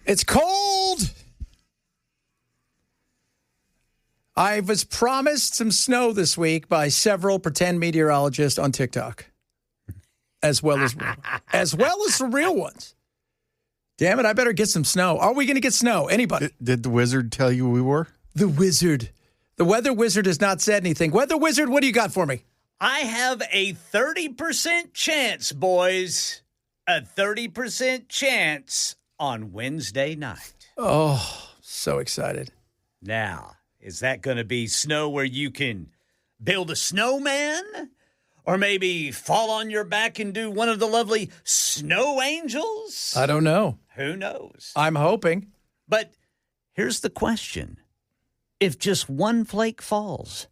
It's cold. I was promised some snow this week by several pretend meteorologists on TikTok, as well as the real ones. Damn it, I better get some snow. Are we going to get snow? Anybody? Did the wizard tell you we were? The wizard. The weather wizard has not said anything. Weather wizard, what do you got for me? I have a 30% chance, boys. A 30% chance on Wednesday night. Oh, so excited. Now, is that going to be snow where you can build a snowman? Or maybe fall on your back and do one of the lovely snow angels? I don't know. Who knows? I'm hoping. But here's the question. If just one flake falls,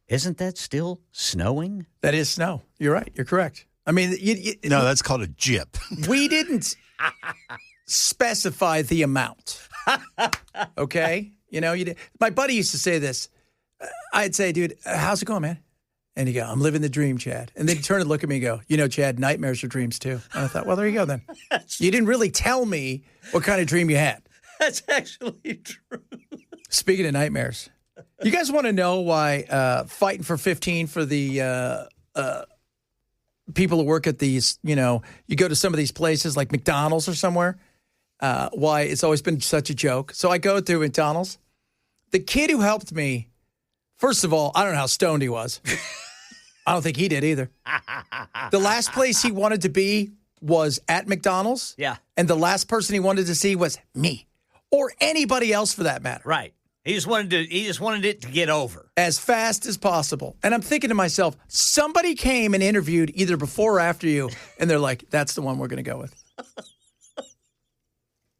isn't that still snowing? That is snow. You're right. You're correct. I mean, No, that's called a jip. We didn't specify the amount. Okay? You know, my buddy used to say this. I'd say, dude, how's it going, man? And he'd go, I'm living the dream, Chad. And then he'd turn and look at me and go, you know, Chad, nightmares are dreams too. And I thought, well, there you go then. You didn't really tell me what kind of dream you had. That's actually true. Speaking of nightmares, you guys want to know why fighting for 15 for the people who work at these, you know, you go to some of these places like McDonald's or somewhere, why it's always been such a joke. So I go to McDonald's. The kid who helped me, first of all, I don't know how stoned he was. I don't think he did either. The last place he wanted to be was at McDonald's. Yeah. And the last person he wanted to see was me or anybody else for that matter. Right. He just wanted it to get over. As fast as possible. And I'm thinking to myself, somebody came and interviewed either before or after you, and they're like, that's the one we're going to go with.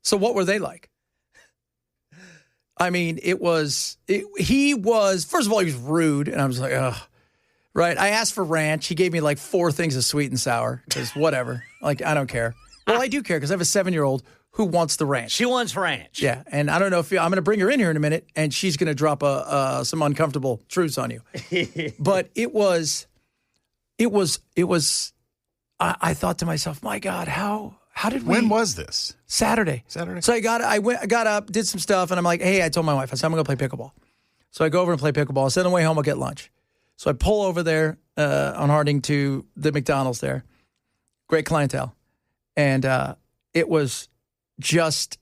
So what were they like? I mean, he was, first of all, he was rude, and I was like, ugh. Right? I asked for ranch. He gave me like 4 things of sweet and sour, because whatever. Like, I don't care. Well, I do care, because I have a 7-year-old who wants the ranch. She wants ranch. Yeah, and I don't know if I'm going to bring her in here in a minute, and she's going to drop some uncomfortable truths on you. But it was. I thought to myself, my God, how did we? When was this? Saturday. Saturday. So I got up, did some stuff, and I'm like, hey, I told my wife, I said I'm going to play pickleball. So I go over and play pickleball. I said on the way home I'll get lunch. So I pull over there on Harding to the McDonald's there. Great clientele, and it was just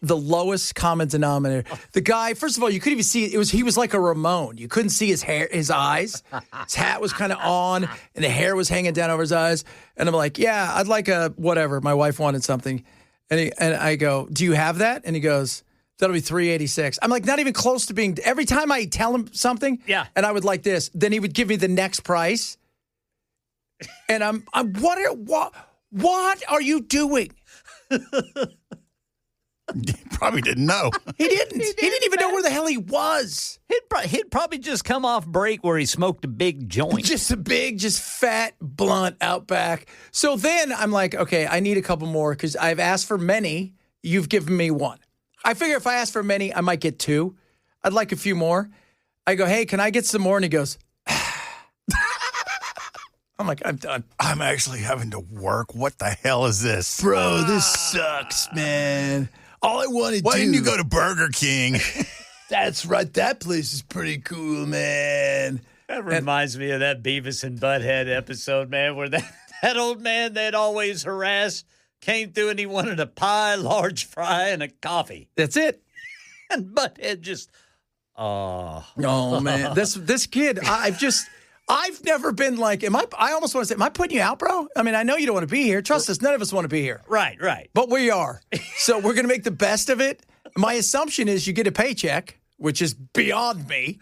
the lowest common denominator. The guy, first of all, you couldn't even see he was like a Ramon. You couldn't see his hair, his eyes. His hat was kind of on, and the hair was hanging down over his eyes. And I'm like, yeah, I'd like a whatever. My wife wanted something, and I go, do you have that? And he goes, that'll be $3.86. I'm like, not even close to being. Every time I tell him something, yeah, and I would like this, then he would give me the next price, and I'm what are you doing? He probably didn't know. He didn't. He didn't even know where the hell he was. He'd probably just come off break where he smoked a big joint. Just a big, just fat, blunt Outback. So then I'm like, okay, I need a couple more because I've asked for many. You've given me 1. I figure if I ask for many, I might get 2. I'd like a few more. I go, hey, can I get some more? And he goes, I'm like, I'm done. I'm actually having to work. What the hell is this? Bro, this sucks, man. All I want to do. Why didn't you go to Burger King? That's right. That place is pretty cool, man. That reminds me of that Beavis and Butthead episode, man, where that old man they'd always harass came through and he wanted a pie, large fry, and a coffee. That's it. And Butthead just, oh man. This kid, I've never been like, I almost want to say, am I putting you out, bro? I mean, I know you don't want to be here. Trust us, none of us want to be here. Right. But we are. So we're going to make the best of it. My assumption is you get a paycheck, which is beyond me.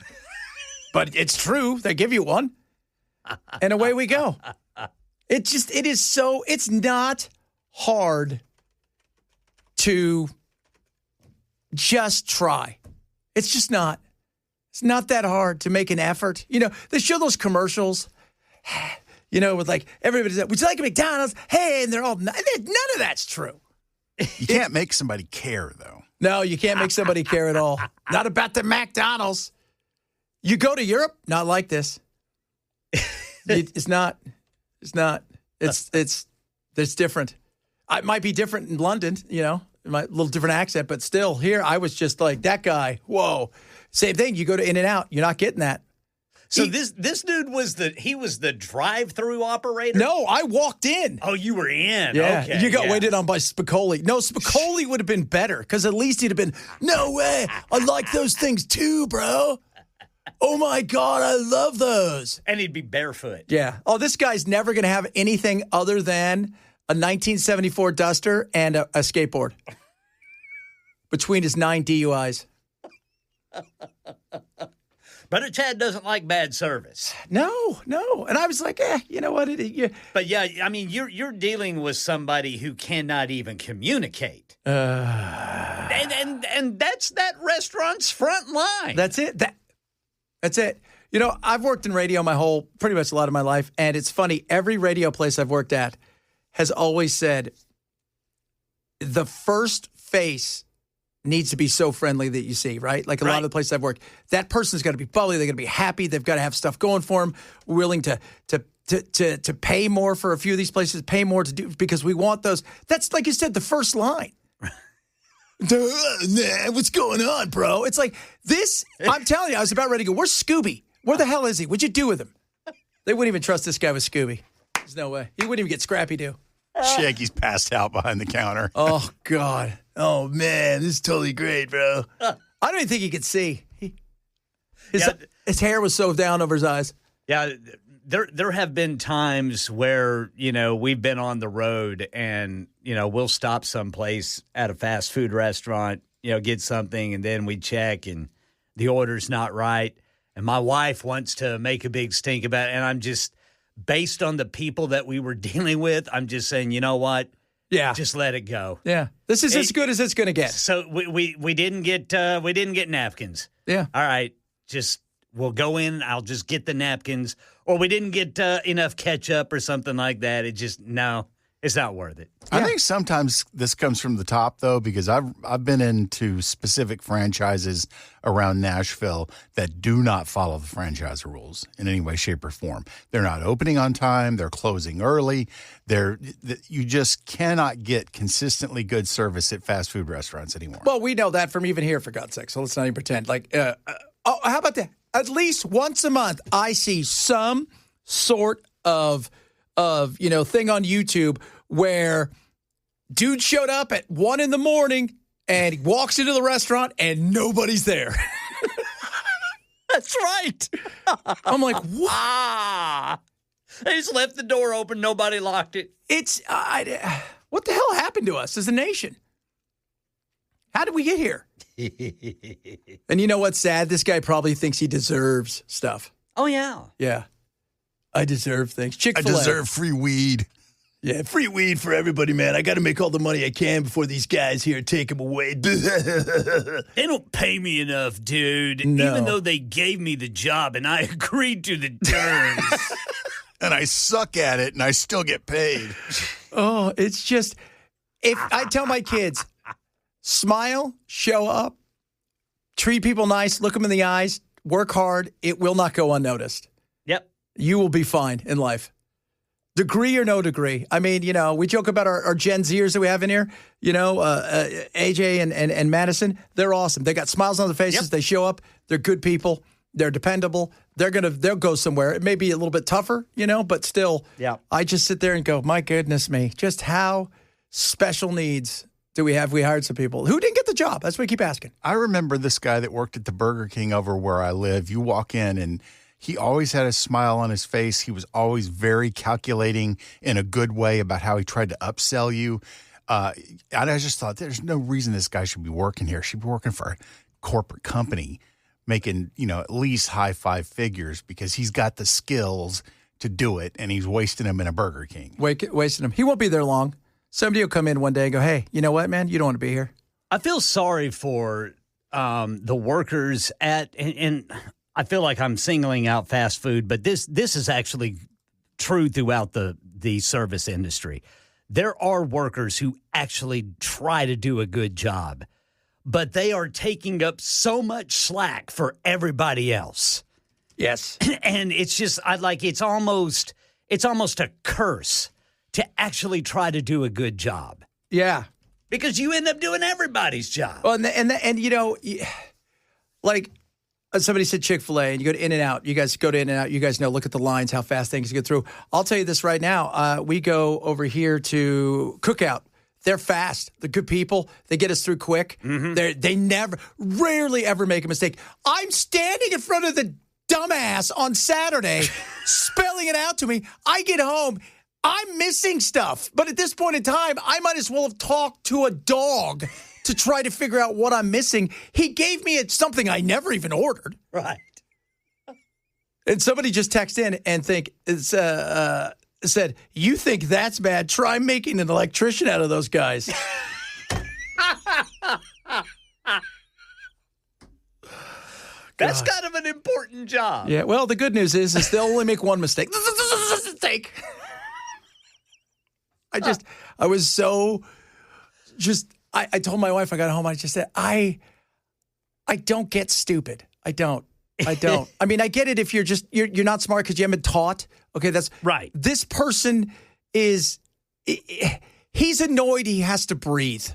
But it's true. They give you one. And away we go. It's not hard to just try. It's just not. It's not that hard to make an effort. You know, they show those commercials, you know, with like, everybody's like, would you like a McDonald's? Hey, and they're all, none of that's true. You can't make somebody care, though. No, you can't make somebody care at all. Not about the McDonald's. You go to Europe, not like this. It's not. It's different. It might be different in London, you know. my little different accent, but still here I was just like, that guy, whoa. Same thing. You go to In-N-Out, you're not getting that. So this dude was the drive-through operator? No, I walked in. Oh, you were in. Yeah, Okay. you got waited on by Spicoli. No, Spicoli would have been better because at least he'd have been, no way, I like those things too, bro. Oh, my God, I love those. And he'd be barefoot. Yeah. Oh, this guy's never going to have anything other than a 1974 Duster and a skateboard between his 9 DUIs. But Chad doesn't like bad service. No. And I was like, you know what? But yeah, I mean, you're dealing with somebody who cannot even communicate. And that's that restaurant's front line. That's it. That's it. You know, I've worked in radio pretty much a lot of my life, and it's funny. Every radio place I've worked at has always said the first face needs to be so friendly that you see, right? Like a lot of the places I've worked, that person's got to be bubbly. They're going to be happy. They've got to have stuff going for them. Willing to pay more for a few of these places, pay more to do because we want those. That's like you said, the first line. What's going on, bro? It's like this. I'm telling you, I was about ready to go. Where's Scooby? Where the hell is he? What'd you do with him? They wouldn't even trust this guy with Scooby. There's no way. He wouldn't even get Scrappy-Doo. Shaggy's passed out behind the counter. Oh, God. Oh, man. This is totally great, bro. I don't even think he could see. His hair was so down over his eyes. Yeah, there have been times where, we've been on the road and, we'll stop someplace at a fast food restaurant, get something, and then we check and the order's not right. And my wife wants to make a big stink about it. And I'm just, based on the people that we were dealing with, I'm just saying, you know what? Yeah. Just let it go. Yeah. This is as good as it's going to get. So we didn't get napkins. Yeah. All right. We'll go in. I'll just get the napkins. Or we didn't get enough ketchup or something like that. It's not worth it. I think sometimes this comes from the top, though, because I've been into specific franchises around Nashville that do not follow the franchise rules in any way, shape, or form. They're not opening on time. They're closing early. You just cannot get consistently good service at fast food restaurants anymore. Well, we know that from even here, for God's sake. So let's not even pretend. How about that? At least once a month, I see some sort of thing on YouTube where dude showed up at 1 a.m. and he walks into the restaurant and nobody's there. That's right. I'm like, what? They just left the door open. Nobody locked it. What the hell happened to us as a nation? How did we get here? And you know what's sad? This guy probably thinks he deserves stuff. Oh, yeah. Yeah. I deserve things. I Chick-fil-A. deserve free weed. Yeah, free weed for everybody, man. I got to make all the money I can before these guys here take them away. They don't pay me enough, dude. No. Even though they gave me the job and I agreed to the terms. And I suck at it, and I still get paid. Oh, it's just, if I tell my kids, smile, show up, treat people nice, look them in the eyes, work hard, it will not go unnoticed. Yep. You will be fine in life. Degree or no degree. I mean, we joke about our Gen Zers that we have in here. AJ and Madison, they're awesome. They got smiles on their faces. Yep. They show up. They're good people. They're dependable. They'll go somewhere. It may be a little bit tougher, but still. Yeah. I just sit there and go, my goodness me, just how special needs do we have? We hired some people who didn't get the job. That's what we keep asking. I remember this guy that worked at the Burger King over where I live. You walk in and he always had a smile on his face. He was always very calculating in a good way about how he tried to upsell you. And I just thought there's no reason this guy should be working here. He should be working for a corporate company making, at least high 5 figures because he's got the skills to do it and he's wasting them in a Burger King. Wasting them. He won't be there long. Somebody will come in one day and go, hey, you know what, man? You don't want to be here. I feel sorry for the workers and I feel like I'm singling out fast food, but this is actually true throughout the service industry. There are workers who actually try to do a good job, but they are taking up so much slack for everybody else. Yes. And it's just it's almost a curse to actually try to do a good job. Yeah. Because you end up doing everybody's job. Well, and you know, like somebody said Chick-fil-A, and you go to In-N-Out. You guys go to In-N-Out. You guys know, look at the lines, how fast things get through. I'll tell you this right now. We go over here to Cookout. They're fast. They're good people. They get us through quick. They rarely ever make a mistake. I'm standing in front of the dumbass on Saturday, spelling it out to me. I get home. I'm missing stuff. But at this point in time, I might as well have talked to a dog to try to figure out what I'm missing. He gave me something I never even ordered. Right. And somebody just texted in and said, you think that's bad? Try making an electrician out of those guys. That's kind of an important job. Yeah, well, the good news is they'll only make one mistake. I was so I told my wife I got home, I just said, I don't get stupid. I don't. I mean, I get it if you're not smart because you haven't been taught. Okay, that's right. This person he's annoyed he has to breathe.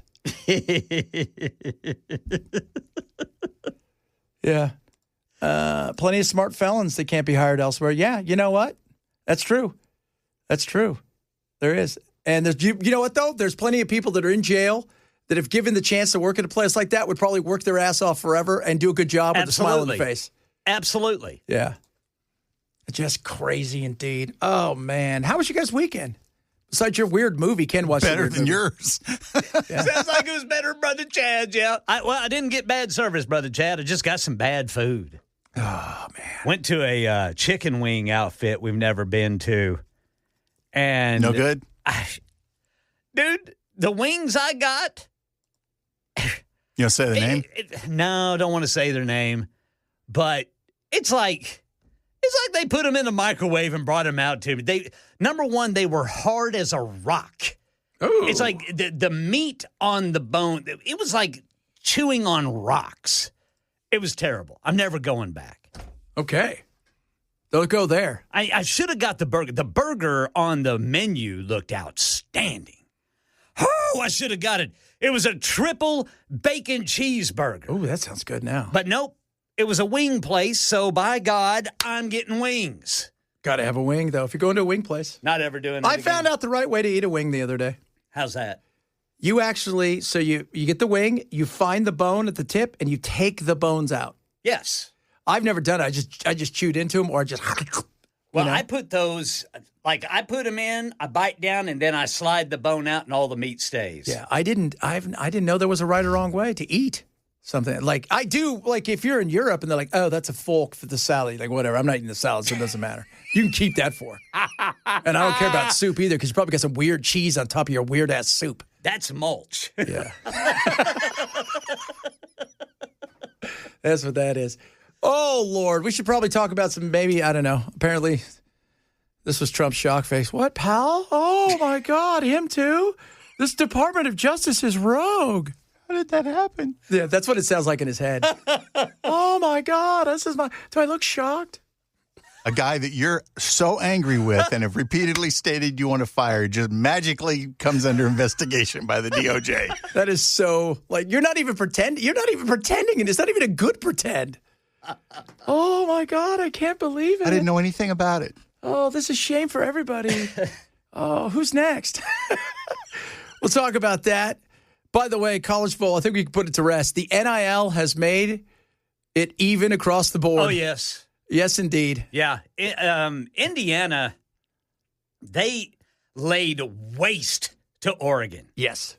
Yeah. Plenty of smart felons that can't be hired elsewhere. Yeah, you know what? That's true. There is. And there's, you know what, though? There's plenty of people that are in jail that if given the chance to work at a place like that would probably work their ass off forever and do a good job with a smile on their face. Absolutely. Yeah. Just crazy indeed. Oh, man. How was your guys' weekend? Besides your weird movie, Ken watched better than yours. Yeah. Sounds like it was better than Brother Chad, yeah. I didn't get bad service, Brother Chad. I just got some bad food. Oh, man. Went to a chicken wing outfit we've never been to. And no good? Dude, the wings I got. You don't say the name? No, don't want to say their name. But it's like they put them in a microwave and brought them out to me. Number one, they were hard as a rock. Ooh. It's like the meat on the bone. It was like chewing on rocks. It was terrible. I'm never going back. Okay. Don't go there. I should have got the burger. The burger on the menu looked outstanding. Oh, I should have got it. It was a triple bacon cheeseburger. Oh, that sounds good now. But nope. It was a wing place, so by God, I'm getting wings. Got to have a wing, though, if you're going to a wing place. Not ever doing it I found out the right way to eat a wing the other day. How's that? You actually, so you get the wing, you find the bone at the tip, and you take the bones out. Yes. I've never done it. I just chewed into them or I just... Well, I put those, I put them in, I bite down, and then I slide the bone out and all the meat stays. Yeah, I didn't know there was a right or wrong way to eat something. Like, I do, like, if you're in Europe and they're like, oh, that's a fork for the salad. Like, whatever, I'm not eating the salad, so it doesn't matter. You can keep that for. And I don't care about soup either because you probably got some weird cheese on top of your weird-ass soup. That's mulch. Yeah. That's what that is. Oh, Lord. We should probably talk about some, maybe, I don't know. Apparently, this was Trump's shock face. What, pal? Oh, my God. Him, too? This Department of Justice is rogue. How did that happen? Yeah, that's what it sounds like in his head. Oh, my God. Do I look shocked? A guy that you're so angry with and have repeatedly stated you want to fire just magically comes under investigation by the DOJ. That is so, like, you're not even pretending. You're not even pretending, and it's not even a good pretend. Oh, my God, I can't believe it. I didn't know anything about it. Oh, this is shame for everybody. Oh, who's next? We'll talk about that. By the way, college football, I think we can put it to rest. The NIL has made it even across the board. Oh, yes. Yes, indeed. Yeah. Indiana, they laid waste to Oregon. Yes.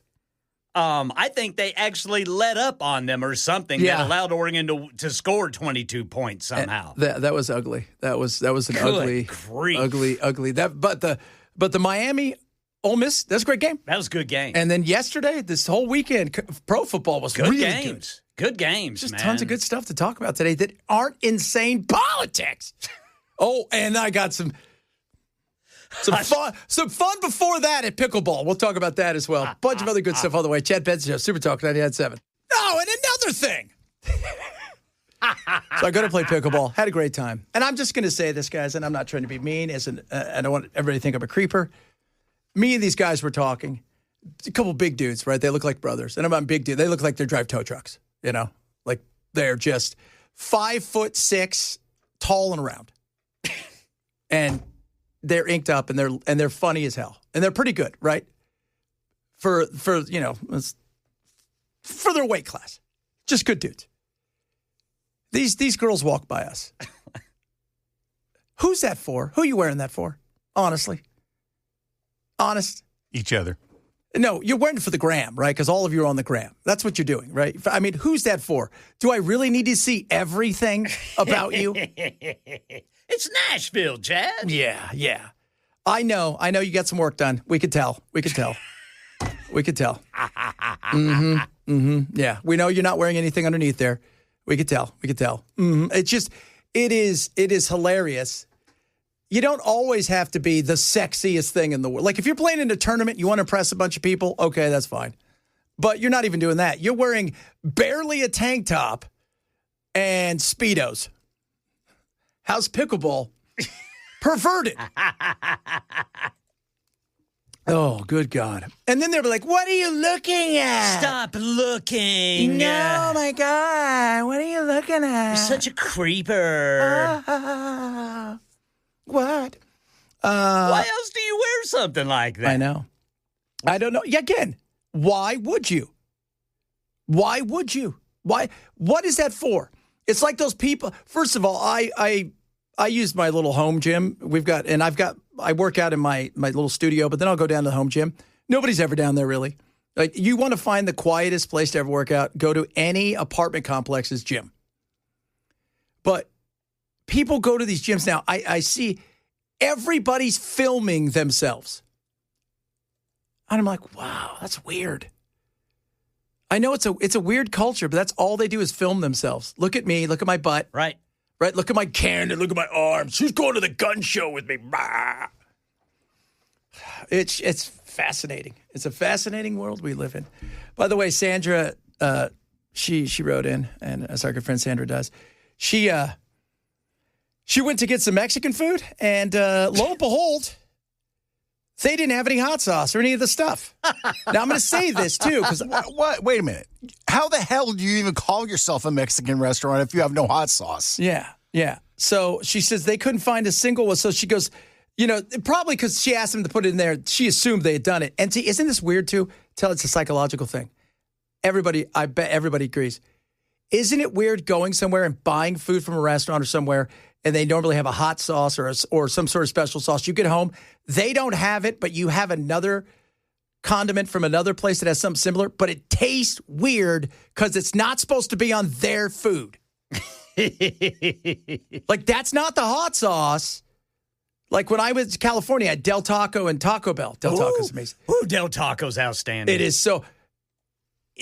I think they actually let up on them or something that allowed Oregon to score 22 points somehow. That was ugly. That was an Good ugly. But the Miami Ole Miss, that's a great game. That was a good game. And then yesterday, this whole weekend, pro football was good really games. Good games, Just man. tons of good stuff to talk about today that aren't insane politics. Oh, and I got some fun before that at pickleball. We'll talk about that as well. Bunch of other good stuff on the way. Chad Benson Show, Super Talk 99.7. Oh, and another thing. So I go to play pickleball. Had a great time. And I'm just going to say this, guys, and I'm not trying to be mean. I don't want everybody to think I'm a creeper. Me and these guys were talking. a couple big dudes, right? They look like brothers. And I'm big dude. They look like they drive tow trucks, Like they're just 5'6", tall and round. And they're inked up and they're funny as hell. And they're pretty good, right? For their weight class. Just good dudes. These girls walk by us. Who's that for? Who are you wearing that for? Honestly. Honest. Each other. No, you're wearing it for the gram, right? Because all of you are on the gram. That's what you're doing, right? I mean, who's that for? Do I really need to see everything about you? It's Nashville, Chad. Yeah. I know you got some work done. We could tell. Yeah, we know you're not wearing anything underneath there. We could tell. It is hilarious. You don't always have to be the sexiest thing in the world. Like if you're playing in a tournament, you want to impress a bunch of people, okay, that's fine. But you're not even doing that. You're wearing barely a tank top and Speedos. How's pickleball? Perverted. Oh, good God. And then they'll be like, what are you looking at? Stop looking. No, my God. What are you looking at? You're such a creeper. What? Why else do you wear something like that? I know. I don't know. Yeah, again, why would you? Why would you? Why? What is that for? It's like those people. First of all, I use my little home gym. I work out in my little studio, but then I'll go down to the home gym. Nobody's ever down there really. Like you want to find the quietest place to ever work out, go to any apartment complex's gym. But people go to these gyms now. I see everybody's filming themselves. And I'm like, wow, that's weird. I know it's a weird culture, but that's all they do is film themselves. Look at me. Look at my butt. Right. Look at my cannon. Look at my arms. Who's going to the gun show with me? Bah. It's fascinating. It's a fascinating world we live in. By the way, Sandra, she wrote in, and as our good friend Sandra does, she went to get some Mexican food, and lo and behold, they didn't have any hot sauce or any of the stuff. Now, I'm going to say this, too, because... What? Wait a minute. How the hell do you even call yourself a Mexican restaurant if you have no hot sauce? Yeah. So she says they couldn't find a single one. So she goes, probably because she asked them to put it in there, she assumed they had done it. And see, isn't this weird, too? It's a psychological thing. I bet everybody agrees. Isn't it weird going somewhere and buying food from a restaurant or somewhere, and they normally have a hot sauce or some sort of special sauce? You get home, they don't have it, but you have another condiment from another place that has something similar, but it tastes weird because it's not supposed to be on their food. Like, that's not the hot sauce. Like, when I was in California, I had Del Taco and Taco Bell. Del Taco's amazing. Ooh, Del Taco's outstanding. It is so...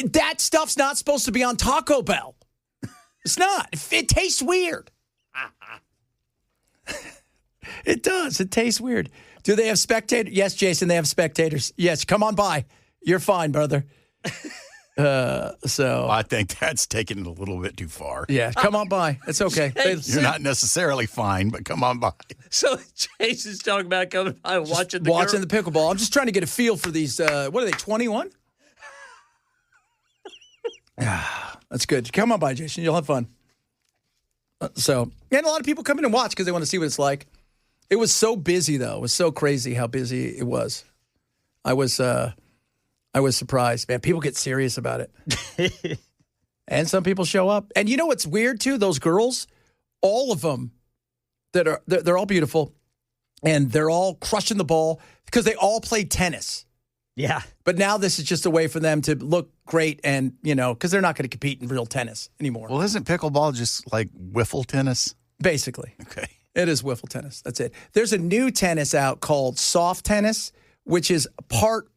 That stuff's not supposed to be on Taco Bell. It's not. It tastes weird. It does. It tastes weird. Do they have spectators? Yes, Jason, they have spectators. Yes, come on by. You're fine, brother. I think that's taking it a little bit too far. Yeah, come on by. It's okay. You're not necessarily fine, but come on by. So Jason's talking about coming by and watching the pickleball. I'm just trying to get a feel for these. What are they, 21? That's good. Come on by, Jason. You'll have fun. And a lot of people come in and watch because they want to see what it's like. It was so busy, though. It was so crazy how busy it was. I was surprised. Man, people get serious about it. And some people show up. And you know what's weird, too? Those girls, all of them, they're all beautiful. And they're all crushing the ball because they all play tennis. Yeah. But now this is just a way for them to look great and, because they're not going to compete in real tennis anymore. Well, isn't pickleball just like wiffle tennis? Basically. Okay. It is wiffle tennis. That's it. There's a new tennis out called soft tennis, which is part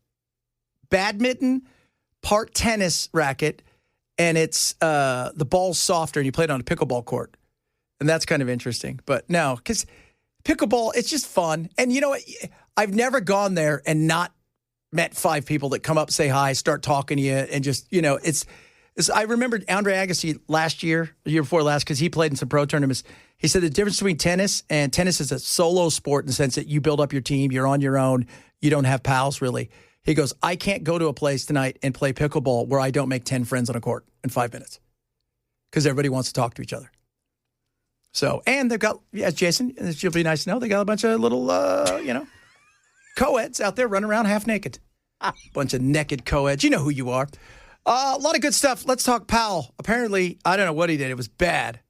badminton, part tennis racket, and it's the ball's softer and you play it on a pickleball court. And that's kind of interesting. But no, because pickleball, it's just fun. And you know what? I've never gone there and not met 5 people that come up, say hi, start talking to you, and just, it's I remember Andre Agassi the year before last, because he played in some pro tournaments. He said the difference between tennis is a solo sport in the sense that you build up your team, you're on your own, you don't have pals really. He goes, I can't go to a place tonight and play pickleball where I don't make 10 friends on a court in 5 minutes because everybody wants to talk to each other. So, and they've got, as Jason, she'll be nice to know, they got a bunch of little, co-eds out there running around half naked. Bunch of naked co-eds. You know who you are. A lot of good stuff. Let's talk Powell. Apparently, I don't know what he did. It was bad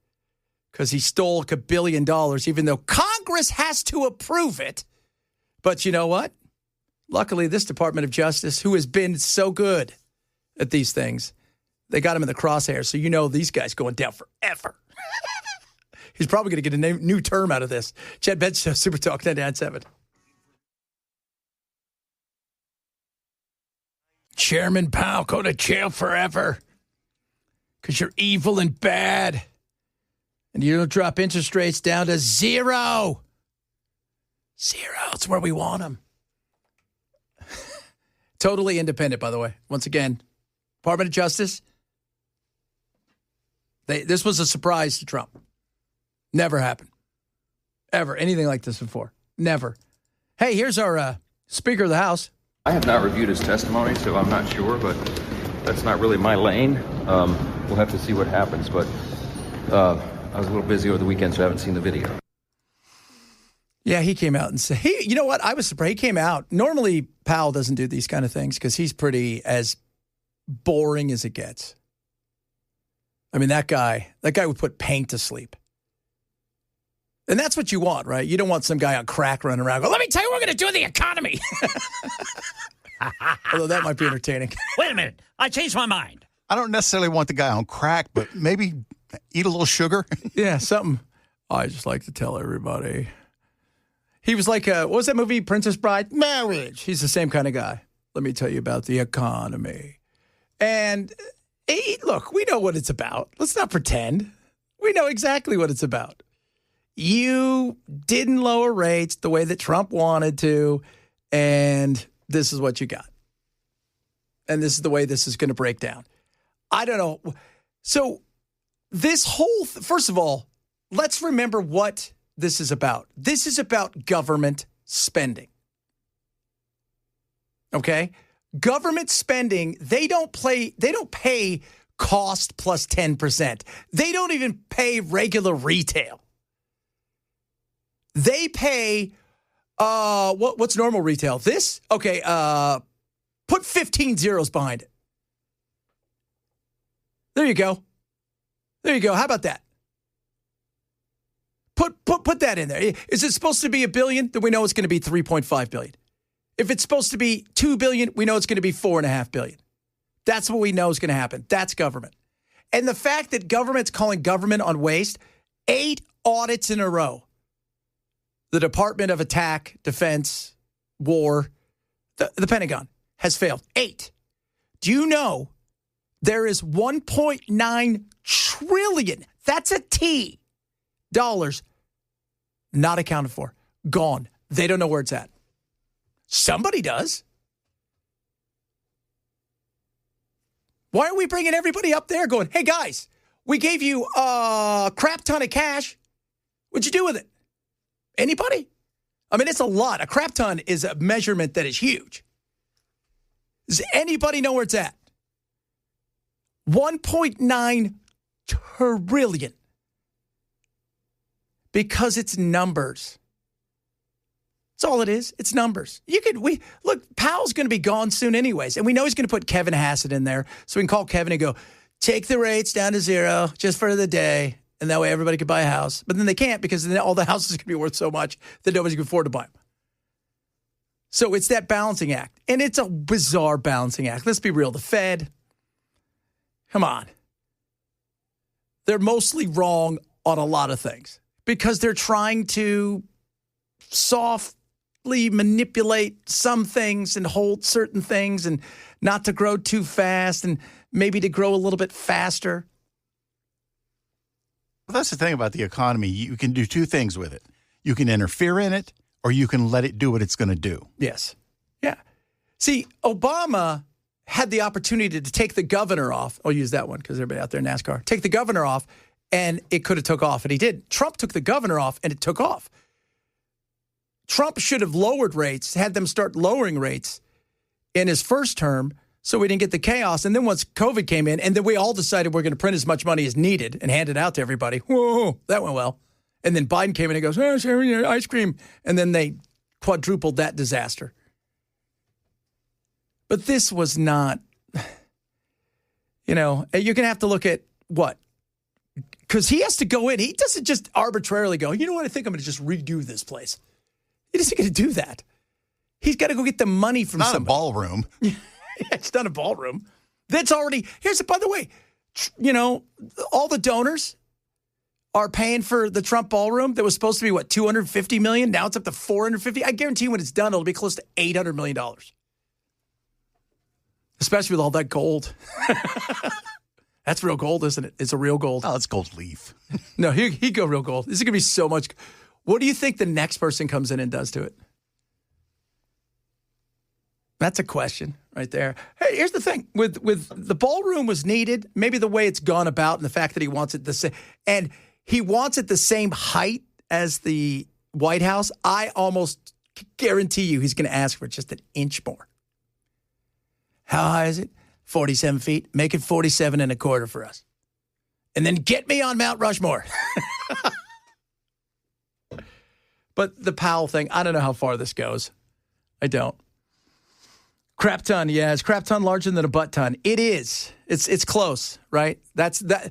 because he stole $1 billion, even though Congress has to approve it. But you know what? Luckily, this Department of Justice, who has been so good at these things, they got him in the crosshairs. So you know these guys going down forever. He's probably going to get a new term out of this. Chad Benson, Super Talk 99.7. Chairman Powell, go to jail forever because you're evil and bad. And you don't drop interest rates down to 0. 0. It's where we want them. Totally independent, by the way. Once again, Department of Justice. This was a surprise to Trump. Never happened. Ever. Anything like this before. Never. Hey, here's our Speaker of the House. I have not reviewed his testimony, so I'm not sure, but that's not really my lane. We'll have to see what happens, but I was a little busy over the weekend, so I haven't seen the video. Yeah, he came out and said, you know what? I was surprised. He came out. Normally, Powell doesn't do these kind of things because he's pretty as boring as it gets. I mean, that guy would put paint to sleep. And that's what you want, right? You don't want some guy on crack running around going, let me tell you what we're going to do with the economy. Although that might be entertaining. Wait a minute. I changed my mind. I don't necessarily want the guy on crack, but maybe eat a little sugar. Yeah, something. I just like to tell everybody. He was like, what was that movie, Princess Bride? Marriage. He's the same kind of guy. Let me tell you about the economy. And look, we know what it's about. Let's not pretend. We know exactly what it's about. You didn't lower rates the way that Trump wanted to, and this is what you got. And this is the way this is going to break down. I don't know. So this whole, first of all, let's remember what this is about. This is about government spending. Okay? Government spending, they don't pay cost plus 10%. They don't even pay regular retail. They pay, what's normal retail? This? Okay, put 15 zeros behind it. There you go. There you go. How about that? Put that in there. Is it supposed to be $1 billion? Then we know it's going to be $3.5 billion. If it's supposed to be $2 billion, we know it's going to be $4.5 billion. That's what we know is going to happen. That's government. And the fact that government's calling government on waste, 8 audits in a row. The Department of Attack, Defense, War, the Pentagon has failed. 8. Do you know there is $1.9 trillion, that's a T, dollars not accounted for, gone. They don't know where it's at. Somebody does. Why are we bringing everybody up there going, hey, guys, we gave you a crap ton of cash. What'd you do with it? Anybody? I mean, it's a lot. A crap ton is a measurement that is huge. Does anybody know where it's at? 1.9 trillion. Because it's numbers. That's all it is. It's numbers. Look, Powell's going to be gone soon anyways. And we know he's going to put Kevin Hassett in there. So we can call Kevin and go, take the rates down to 0 just for the day. And that way everybody could buy a house. But then they can't because then all the houses are going to be worth so much that nobody can afford to buy them. So it's that balancing act. And it's a bizarre balancing act. Let's be real. The Fed, come on. They're mostly wrong on a lot of things because they're trying to softly manipulate some things and hold certain things and not to grow too fast and maybe to grow a little bit faster. Well, that's the thing about the economy. You can do 2 things with it. You can interfere in it, or you can let it do what it's going to do. Yes. Yeah. See, Obama had the opportunity to take the governor off. I'll use that one because everybody out there in NASCAR. Take the governor off, and it could have took off, and he did. Trump took the governor off, and it took off. Trump should have lowered rates, had them start lowering rates in his first term, so we didn't get the chaos. And then once COVID came in, and then we all decided we're going to print as much money as needed and hand it out to everybody. Whoa, that went well. And then Biden came in and goes, oh, sure, yeah, ice cream. And then they quadrupled that disaster. But this was not, you're going to have to look at what? Because he has to go in. He doesn't just arbitrarily go, you know what, I think I'm going to just redo this place. He doesn't get to do that. He's got to go get the money from somebody. Not a ballroom. Yeah, it's not a ballroom. That's already, by the way, all the donors are paying for the Trump ballroom that was supposed to be, what, $250 million? Now it's up to $450. I guarantee when it's done, it'll be close to $800 million. Especially with all that gold. That's real gold, isn't it? It's a real gold. Oh, it's gold leaf. No, he'd go real gold. This is going to be so much. What do you think the next person comes in and does to it? That's a question right there. Hey, here's the thing. With the ballroom was needed, maybe the way it's gone about and the fact that he wants it the same, and he wants it the same height as the White House, I almost guarantee you he's going to ask for just an inch more. How high is it? 47 feet. Make it 47 and a quarter for us. And then get me on Mount Rushmore. But the Powell thing, I don't know how far this goes. I don't. Crap ton, yeah. Is crap ton larger than a butt ton? It is. It's close, right? That's the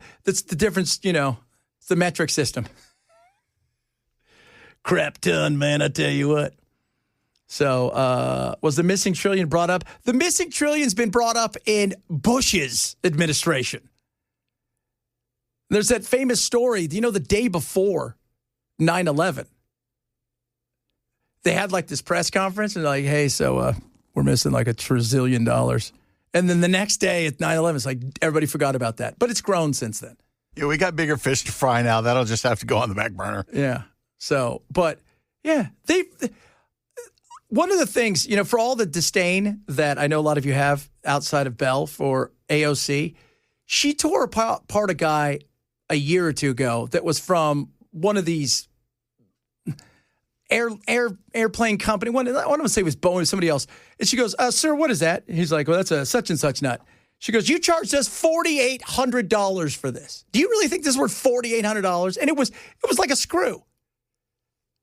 difference, it's the metric system. Crap ton, man, I tell you what. So was the missing trillion brought up? The missing trillion's been brought up in Bush's administration. There's that famous story, the day before 9/11. They had like this press conference and they're like, hey, so we're missing like $1 trillion. And then the next day at 9/11, it's like everybody forgot about that. But it's grown since then. Yeah, we got bigger fish to fry now. That'll just have to go on the back burner. Yeah. So, but yeah, one of the things, for all the disdain that I know a lot of you have outside of Bell for AOC, she tore apart a guy a year or two ago that was from one of these airplane company. I don't want to say it was Boeing or somebody else. And she goes, sir, what is that? And he's like, well, that's a such and such nut. She goes, you charged us $4,800 for this. Do you really think this is worth $4,800? And it was like a screw.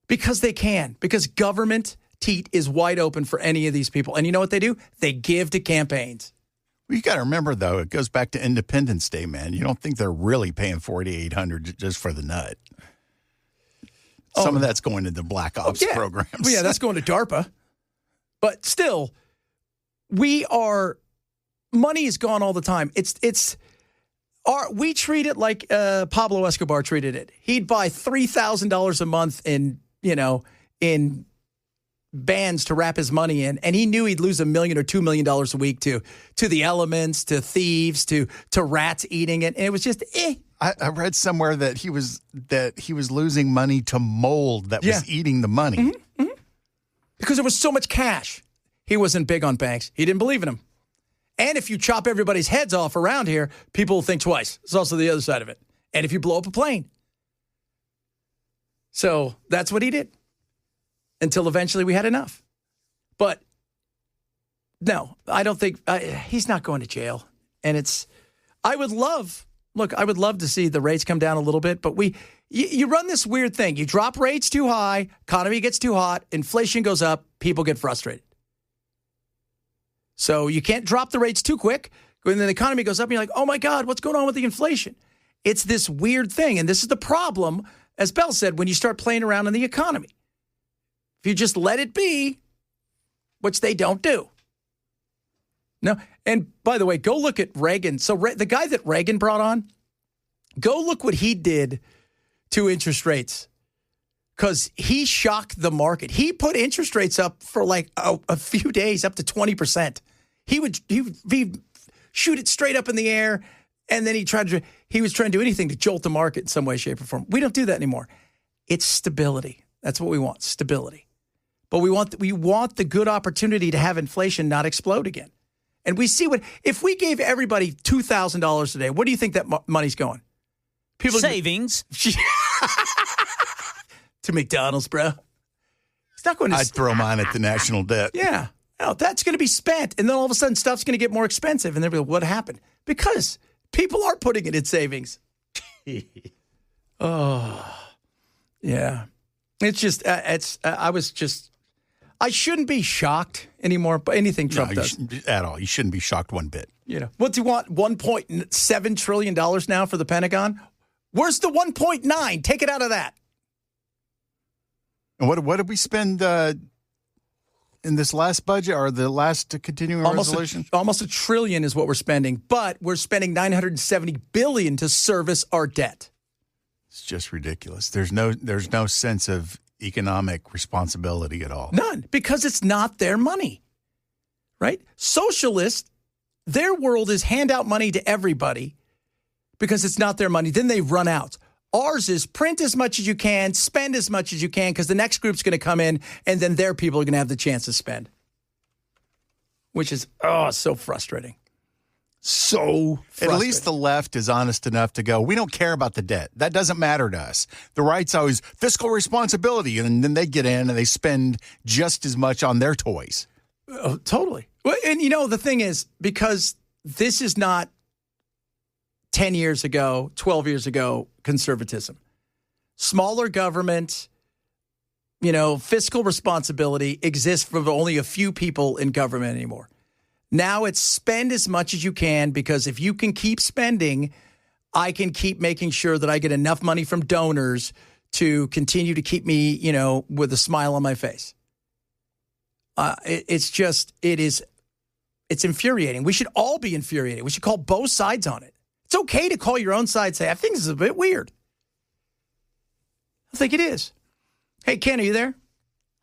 Because they can. Because government teat is wide open for any of these people. And you know what they do? They give to campaigns. Well, you got to remember, though, it goes back to Independence Day, man. You don't think they're really paying $4,800 just for the nut. Some of that's going into Black Ops programs. Well, yeah, that's going to DARPA. But still, money is gone all the time. We treat it like Pablo Escobar treated it. He'd buy $3,000 a month in bands to wrap his money in, and he knew he'd lose $1 million or $2 million a week to the elements, to thieves, to rats eating it, and it was just I read somewhere that he was losing money to mold that was eating the money. Mm-hmm, mm-hmm. Because there was so much cash. He wasn't big on banks. He didn't believe in them. And if you chop everybody's heads off around here, people will think twice. It's also the other side of it. And if you blow up a plane. So that's what he did. Until eventually we had enough. But no, I don't think he's not going to jail. And I would love to see the rates come down a little bit, but you run this weird thing. You drop rates too high, economy gets too hot, inflation goes up, people get frustrated. So you can't drop the rates too quick. When the economy goes up, and you're like, oh my God, what's going on with the inflation? It's this weird thing. And this is the problem, as Bell said, when you start playing around in the economy. If you just let it be, which they don't do. No. And by the way, go look at Reagan. So the guy that Reagan brought on, go look what he did to interest rates. Because he shocked the market. He put interest rates up for like a few days, up to 20%. He would shoot it straight up in the air, and then he was trying to do anything to jolt the market in some way, shape, or form. We don't do that anymore. It's stability. That's what we want, stability. But we want the good opportunity to have inflation not explode again. And we see if we gave everybody $2,000 a day, where do you think that money's going? Savings. To McDonald's, bro. It's not going to. I'd throw mine at the national debt. Yeah. Oh, that's going to be spent. And then all of a sudden, stuff's going to get more expensive. And they'll be like, what happened? Because people are putting it in savings. Oh, yeah. It's just, I shouldn't be shocked anymore by anything Trump does. At all. You shouldn't be shocked one bit. What do you want? $1.7 trillion now for the Pentagon? Where's the 1.9? Take it out of that. And what did we spend in this last budget or the last continuing resolution? Almost $1 trillion is what we're spending, but we're spending $970 billion to service our debt. It's just ridiculous. There's no sense of economic responsibility at all. None, because it's not their money, right? Socialists, their world is hand out money to everybody because it's not their money. Then they run out. Ours is print as much as you can, spend as much as you can, because the next group's going to come in, and then their people are going to have the chance to spend, which is, so frustrating. So frustrating. At least the left is honest enough to go, we don't care about the debt. That doesn't matter to us. The right's always fiscal responsibility, and then they get in and they spend just as much on their toys. Oh, totally. Well, and the thing is, because this is not 10 years ago, 12 years ago, conservatism. Smaller government, fiscal responsibility exists for only a few people in government anymore. Now it's spend as much as you can, because if you can keep spending, I can keep making sure that I get enough money from donors to continue to keep me, with a smile on my face. It's infuriating. We should all be infuriated. We should call both sides on it. It's okay to call your own side, say, I think this is a bit weird. I think it is. Hey, Ken, are you there?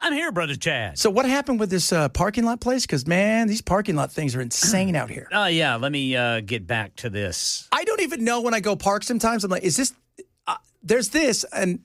I'm here, Brother Chad. So what happened with this parking lot place? Because, man, these parking lot things are insane out here. Oh, yeah. Let me get back to this. I don't even know when I go park sometimes. I'm like, is this, there's this, and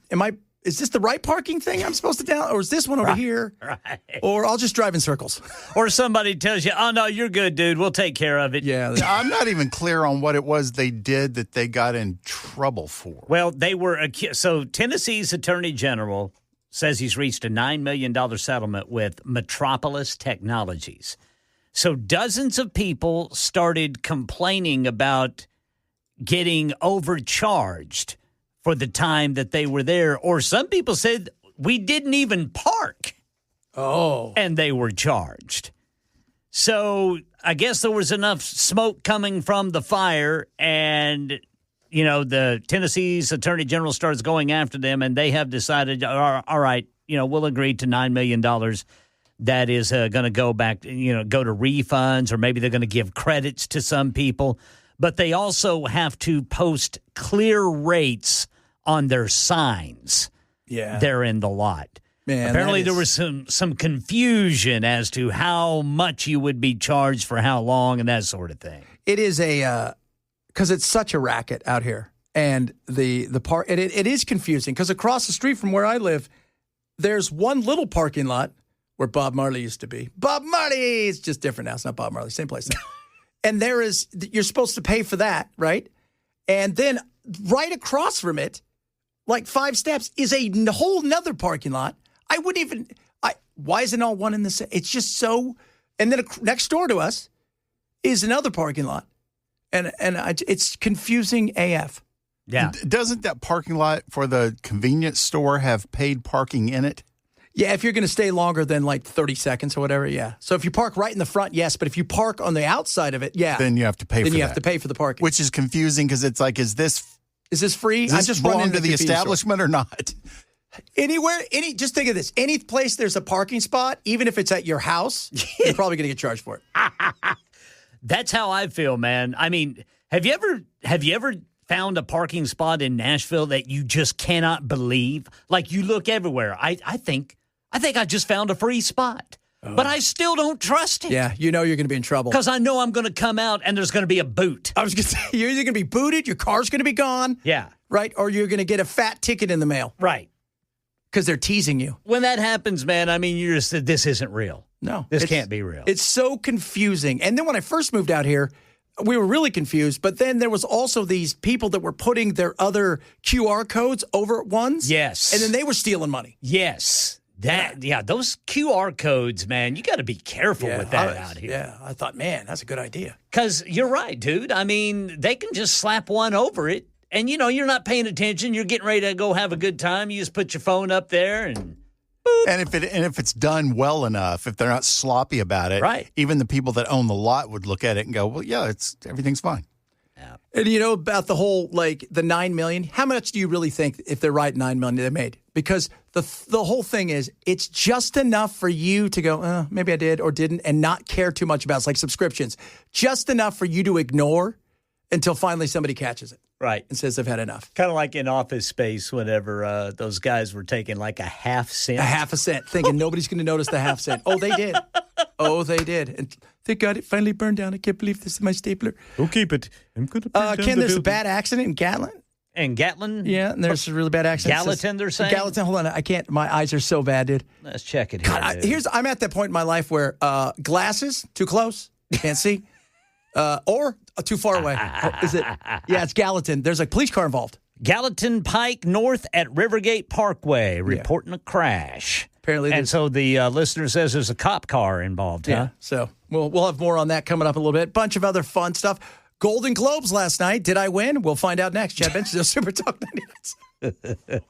is this the right parking thing I'm supposed to down, or is this one over here? Right. Or I'll just drive in circles. Or somebody tells you, oh, no, you're good, dude. We'll take care of it. Yeah. I'm not even clear on what it was they did that they got in trouble for. Well, they were so Tennessee's Attorney General says he's reached a $9 million settlement with Metropolis Technologies. So dozens of people started complaining about getting overcharged for the time that they were there. Or some people said, we didn't even park. Oh. And they were charged. So I guess there was enough smoke coming from the fire, and the Tennessee's Attorney General starts going after them, and they have decided, all right, we'll agree to $9 million. That is going to go back, go to refunds, or maybe they're going to give credits to some people. But they also have to post clear rates on their signs. Yeah. There in the lot. Man, apparently there was some confusion as to how much you would be charged for how long and that sort of thing. It is because it's such a racket out here, and it is confusing because across the street from where I live, there's one little parking lot where Bob Marley used to be. Bob Marley, it's just different now. It's not Bob Marley, same place now. And you're supposed to pay for that, right? And then right across from it, like 5 steps, is a whole nother parking lot. I wouldn't even. Why isn't all one in the same? It's just so. And then next door to us is another parking lot, and it's confusing AF. Yeah. Doesn't that parking lot for the convenience store have paid parking in it? Yeah, if you're going to stay longer than like 30 seconds or whatever, yeah. So if you park right in the front, yes. But if you park on the outside of it, yeah. Then you have to pay for that. Then you have to pay for the parking. Which is confusing because it's like, is this free? Does this belong to the establishment or not? Anywhere, just think of this. Any place there's a parking spot, even if it's at your house, you're probably going to get charged for it. That's how I feel, man. I mean, have you ever found a parking spot in Nashville that you just cannot believe? Like, you look everywhere. I think I just found a free spot. But I still don't trust it. Yeah, you're going to be in trouble. Because I know I'm going to come out and there's going to be a boot. I was going to say, you're either going to be booted, your car's going to be gone. Yeah. Right? Or you're going to get a fat ticket in the mail. Right. Because they're teasing you. When that happens, man, I mean, you're just, this isn't real. No. This can't be real. It's so confusing. And then when I first moved out here, we were really confused. But then there was also these people that were putting their other QR codes over ones. Yes. And then they were stealing money. Yes. Those QR codes, man, you got to be careful with that out here. Yeah, I thought, man, that's a good idea. Because you're right, dude. I mean, they can just slap one over it, and, you're not paying attention. You're getting ready to go have a good time. You just put your phone up there and... And if it's done well enough, if they're not sloppy about it, right. Even the people that own the lot would look at it and go, well, yeah, everything's fine. Yeah. And about the whole, the 9 million, how much do you really think, if they're right, 9 million they made? Because the whole thing is, it's just enough for you to go, maybe I did or didn't, and not care too much about it. It's like subscriptions. Just enough for you to ignore until finally somebody catches it. Right. And says they've had enough. Kind of like in Office Space whenever those guys were taking like a half cent. A half a cent, thinking nobody's going to notice the half cent. Oh, they did. And thank God it finally burned down. I can't believe this is my stapler. We'll keep it. I'm going to burn down Ken, the there's a building. bad accident in Gatlin. And Gatlin? Yeah, and there's a really bad accident. Gallatin, they're saying? Gallatin, hold on. I can't. My eyes are so bad, dude. Let's check it here. God, I'm at that point in my life where glasses, too close, can't see, or too far away. Is it? Yeah, it's Gallatin. There's a police car involved. Gallatin Pike North at Rivergate Parkway reporting a crash. Apparently, and so the listener says there's a cop car involved. Yeah. Huh? So we'll have more on that coming up in a little bit. Bunch of other fun stuff. Golden Globes last night. Did I win? We'll find out next. Chad Benson, Super Talk 99.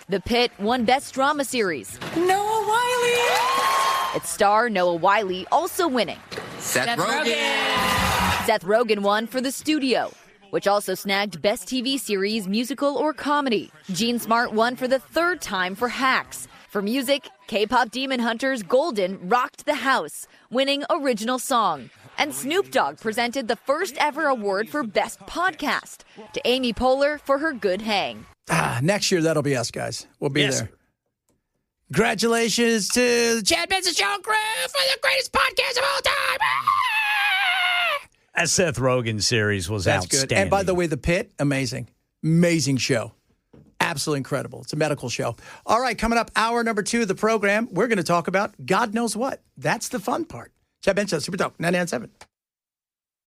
The Pit won Best Drama Series. Noah Wiley. Its star, Noah Wiley, also winning. Seth Rogen. Seth Rogen won for The Studio, which also snagged Best TV Series, Musical, or Comedy. Gene Smart won for the third time for Hacks. For music, K-pop Demon Hunters Golden rocked the house, winning Original Song. And Snoop Dogg presented the first ever award for Best Podcast to Amy Poehler for her good hang. Next year, that'll be us, guys. We'll be there. Congratulations to the Chad Benson Show crew for the greatest podcast of all time. That Seth Rogen series was outstanding. Good. And by the way, The Pit, amazing. Amazing show. Absolutely incredible. It's a medical show. All right, coming up, hour number 2 of the program, we're going to talk about God knows what. That's the fun part. Chad Benson, Super Talk 99.7.